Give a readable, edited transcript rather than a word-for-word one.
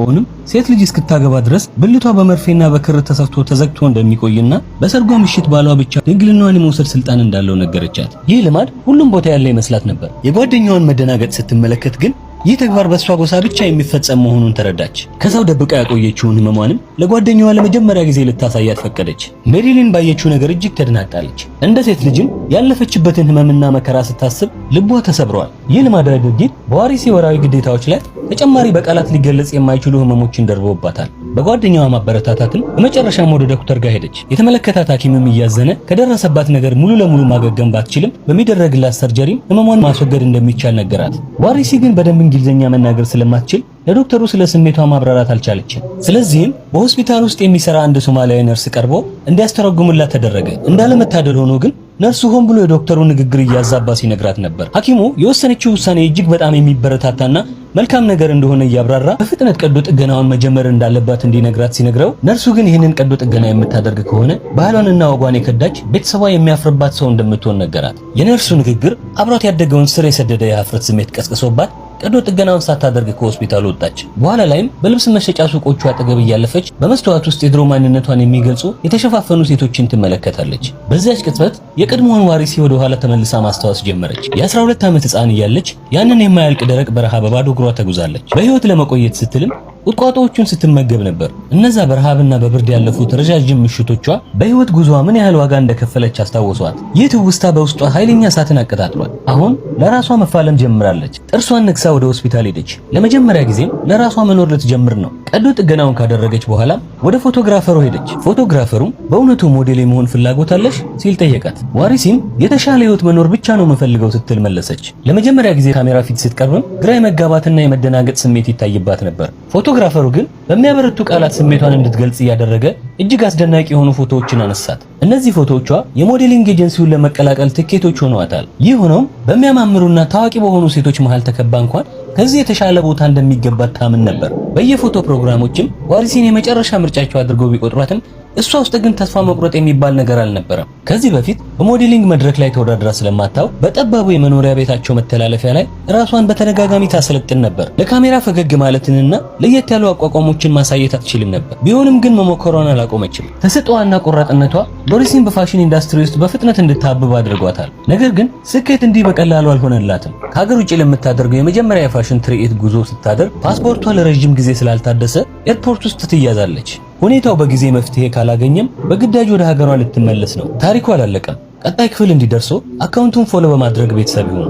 የምታውቀውንም ሴት ልጅ እስክታገባ ድረስ ብልቷ በመርፌና በክር ተሰፍቶ ተዘግቶ እንደሚቆይና በሰርጓ ምሽት ባሏ ብቻ ድንግልናዋን የመውሰድ ስልጣን እንዳለው ነገረቻት። ይህ ልማድ ሁሉም ቦታ ያለ ይመስላት ነበር። የጓደኛዋን መደናገጥ ስትመለከት ግን ይህ ተግባር በሷ ጎሳ ብቻ የሚፈጸም መሆኑን ተረዳች። ከዛው ደብቃ ያቆየችውን ህመሟንም ለጓደኛዋ ለመጀመሪያ ጊዜ ልታሳያት ፈቀደች። ሜሪሊን ባየችው ነገር እጅግ ተደናግጣለች። እንደ ሴት ልጅም ያለፈችበትን ህመምና መከራ ስታስብ ልቧ ተሰብሯል። ይህ ልማዳዊ ድርጊት በዋሪሲ ወራዊ ግዴታዎች ላይ ተጨማሪ በቃላት ሊገለጽ የማይችሉ ህመሞችን ደርቦባታል። በጓደኛዋ ማበረታታትም በመጨረሻም ወደ ዶክተር ጋር ሄደች። የተመለከታት ሐኪምም እያዘነ ከደረሰባት ነገር ሙሉ ለሙሉ ማገገም ባትችልም በሚደረግላት ሰርጀሪም ህመሟን ማስወገድ እንደሚቻል ነገራት። ዋሪሲ ግን በደንብ እንግሊዘኛ መናገር ስለማትችል ለዶክተሩ ስለ ስሜቷ ማብራራት አልቻለችም። ስለዚህም በሆስፒታል ውስጥ የሚሰራ አንድ ሶማሊያዊ ነርስ ቀርቦ እንዲያስተረጉምላት ተደረገ። እንዳለመታደል ሆኖ ግን ነርሱ ሆን ብሎ የዶክተሩ ንግግር እያዛባ ሲነግራት ነበር። ሐኪሙ የወሰነችው ውሳኔ እጅግ በጣም የሚበረታታና መልካም ነገር እንደሆነ እያብራራ በፍጥነት ቀዶ ጥገናውን መጀመር እንዳለባት እንዲነግራት ሲነግረው፣ ነርሱ ግን ይህንን ቀዶ ጥገና የምታደርግ ከሆነ ባህሏንና ወጓን የከዳች ቤተሰቧ የሚያፍርባት ሰው እንደምትሆን ነገራት። የነርሱ ንግግር አብሯት ያደገውን ስር የሰደደ የሀፍረት ስሜት ቀስቅሶባት ቀዶ ጥገናውን ሳታደርግ ከሆስፒታሉ ወጣች። በኋላ ላይም በልብስ መሸጫ ሱቆቹ አጠገብ እያለፈች በመስተዋት ውስጥ የድሮ ማንነቷን የሚገልጹ የተሸፋፈኑ ሴቶችን ትመለከታለች። በዚያች ቅጽበት የቀድሞውን ዋሪሲ ወደ ኋላ ተመልሳ ማስታወስ ጀመረች። የ12 ዓመት ሕፃን እያለች ያንን የማያልቅ ደረቅ በረሃ በባዶ እግሯ ተጉዛለች። በህይወት ለመቆየት ስትልም ቁጥቋጦዎቹን ስትመገብ ነበር። እነዛ በረሃብና በብርድ ያለፉት ረጃጅም ምሽቶቿ በህይወት ጉዟ ምን ያህል ዋጋ እንደከፈለች አስታወሷት። ይህ ትውስታ በውስጧ ኃይለኛ እሳትን አቀጣጥሏል። አሁን ለራሷ መፋለም ጀምራለች። ጥርሷን ነክሳ ወደ ሆስፒታል ሄደች። ለመጀመሪያ ጊዜም ለራሷ መኖር ልትጀምር ነው። ቀዶ ጥገናውን ካደረገች በኋላ ወደ ፎቶግራፈሩ ሄደች። ፎቶግራፈሩም በእውነቱ ሞዴል የመሆን ፍላጎት አለሽ ሲል ጠየቃት። ዋሪሲም የተሻለ ህይወት መኖር ብቻ ነው የምፈልገው ስትል መለሰች። ለመጀመሪያ ጊዜ ካሜራ ፊት ስትቀርብም ግራ የመጋባትና የመደናገጥ ስሜት ይታይባት ነበር። ፎቶግራፈሩ ግን በሚያበረቱ ቃላት ስሜቷን እንድትገልጽ እያደረገ እጅግ አስደናቂ የሆኑ ፎቶዎችን አነሳት። እነዚህ ፎቶዎቿ የሞዴሊንግ ኤጀንሲውን ለመቀላቀል ትኬቶች ሆነዋታል። ይህ ሆኖም በሚያማምሩና ታዋቂ በሆኑ ሴቶች መሃል ተከባ እንኳን ከዚህ የተሻለ ቦታ እንደሚገባት ታምን ነበር። በየፎቶ ፕሮግራሞችም ዋሪሲን የመጨረሻ ምርጫቸው አድርገው ቢቆጥሯትም እሷ ውስጥ ግን ተስፋ መቁረጥ የሚባል ነገር አልነበረም። ከዚህ በፊት በሞዴሊንግ መድረክ ላይ ተወዳድራ ስለማታው በጠባቡ የመኖሪያ ቤታቸው መተላለፊያ ላይ ራሷን በተደጋጋሚ ታሰለጥን ነበር። ለካሜራ ፈገግ ማለትንና ለየት ያሉ አቋቋሞችን ማሳየት አትችልም ነበር። ቢሆንም ግን መሞከሯን አላቆመችም። ተሰጥኦዋና ቆራጥነቷ ሎሪሲን በፋሽን ኢንዱስትሪ ውስጥ በፍጥነት እንድታብብ አድርጓታል። ነገር ግን ስኬት እንዲህ በቀላሉ አልሆነላትም። ከሀገር ውጭ ለምታደርገው የመጀመሪያ የፋሽን ትርኢት ጉዞ ስታደርግ ፓስፖርቷ ለረጅም ጊዜ ስላልታደሰ ኤርፖርት ውስጥ ትያዛለች። ሁኔታው በጊዜ መፍትሄ ካላገኘም በግዳጅ ወደ ሀገሯ ልትመለስ ነው። ታሪኩ አላለቀም። ቀጣይ ክፍል እንዲደርሶ አካውንቱን ፎሎ በማድረግ ቤተሰብ ይሁኑ።